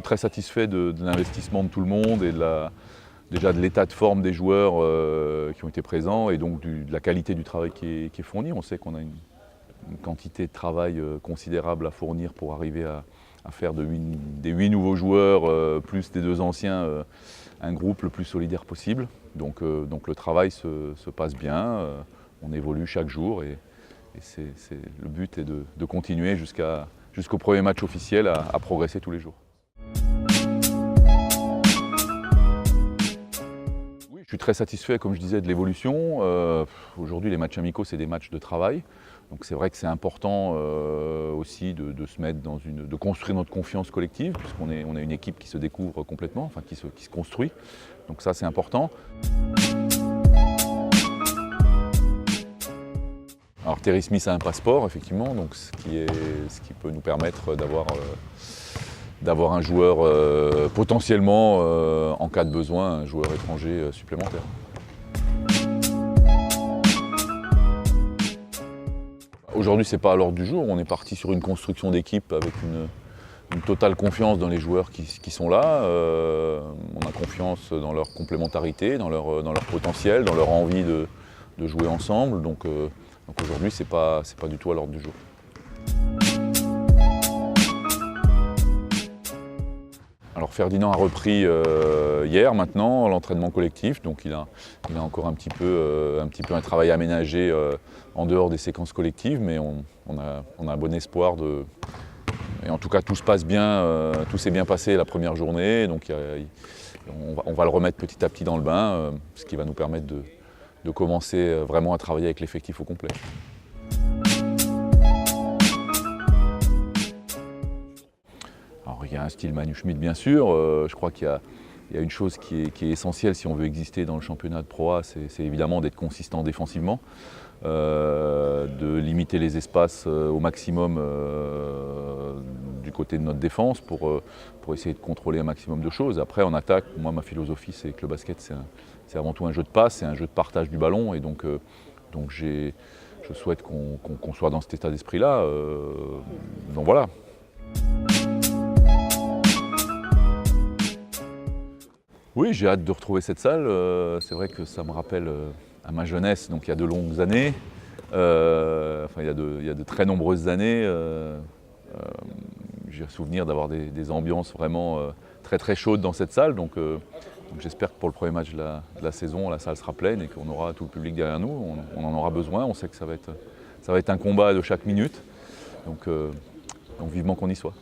très satisfait de l'investissement de tout le monde et déjà de l'état de forme des joueurs qui ont été présents et donc de la qualité du travail qui est fourni. On sait qu'on a une quantité de travail considérable à fournir pour arriver à faire des 8 nouveaux joueurs plus des 2 anciens un groupe le plus solidaire possible. Donc le travail se passe bien, on évolue chaque jour et le but est de continuer jusqu'au premier match officiel à progresser tous les jours. Oui, je suis très satisfait, comme je disais, de l'évolution. Aujourd'hui, les matchs amicaux, c'est des matchs de travail. Donc c'est vrai que c'est important aussi de se mettre de construire notre confiance collective, puisqu'on a une équipe qui se découvre complètement, enfin qui se construit. Donc ça, c'est important. Alors Terry Smith a un passeport, effectivement, donc ce qui peut nous permettre d'avoir un joueur potentiellement, en cas de besoin, un joueur étranger supplémentaire. Aujourd'hui, ce n'est pas à l'ordre du jour. On est parti sur une construction d'équipe avec une totale confiance dans les joueurs qui sont là. On a confiance dans leur complémentarité, dans leur potentiel, dans leur envie de jouer ensemble. Donc aujourd'hui, ce n'est pas du tout à l'ordre du jour. Alors Ferdinand a repris hier maintenant l'entraînement collectif, donc il a encore un petit peu un travail aménagé en dehors des séquences collectives, mais on a un bon espoir et en tout cas tout se passe bien, tout s'est bien passé la première journée, donc on va le remettre petit à petit dans le bain, ce qui va nous permettre de commencer vraiment à travailler avec l'effectif au complet. Alors, il y a un style Manu Schmidt bien sûr, je crois qu'il y a une chose qui est essentielle si on veut exister dans le championnat de Pro A, c'est évidemment d'être consistant défensivement, de limiter les espaces au maximum du côté de notre défense pour essayer de contrôler un maximum de choses. Après en attaque, moi ma philosophie c'est que le basket c'est avant tout un jeu de passe, c'est un jeu de partage du ballon et donc je souhaite qu'on soit dans cet état d'esprit-là. Donc voilà. Oui, j'ai hâte de retrouver cette salle. C'est vrai que ça me rappelle à ma jeunesse, donc il y a de longues années, il y a de très nombreuses années. J'ai souvenir d'avoir des ambiances vraiment très très chaudes dans cette salle. Donc j'espère que pour le premier match de la saison, la salle sera pleine et qu'on aura tout le public derrière nous. On en aura besoin, on sait que ça va être un combat de chaque minute. Donc vivement qu'on y soit.